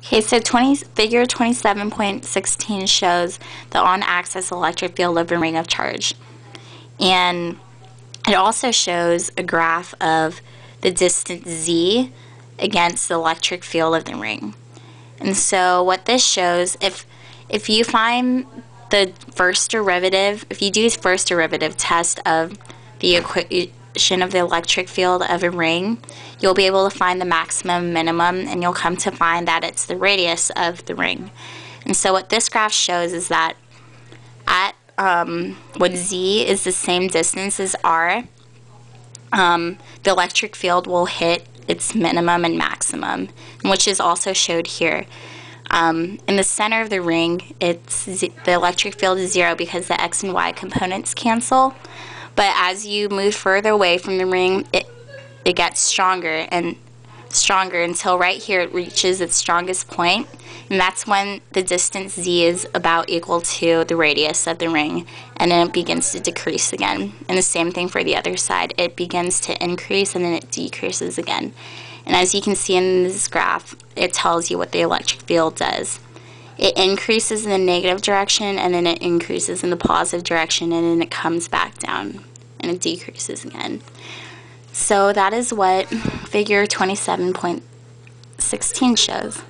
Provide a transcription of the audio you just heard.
Okay, so figure 27.16 shows the on-axis electric field of a ring of charge. And it also shows a graph of the distance z against the electric field of the ring. And so what this shows, if you find the first derivative, if you do the first derivative test of the equation of the electric field of a ring, you'll be able to find the maximum, minimum, and you'll come to find that it's the radius of the ring. And so what this graph shows is that at when z is the same distance as r, the electric field will hit its minimum and maximum, which is also showed here. In the center of the ring, the electric field is 0 because the x and y components cancel. But as you move further away from the ring, it gets stronger and stronger until right here it reaches its strongest point, and that's when the distance z is about equal to the radius of the ring, and then it begins to decrease again. And the same thing for the other side. It begins to increase and then it decreases again. And as you can see in this graph, it tells you what the electric field does. It increases in the negative direction, and then it increases in the positive direction, and then it comes back down and it decreases again. So that is what figure 27.16 shows.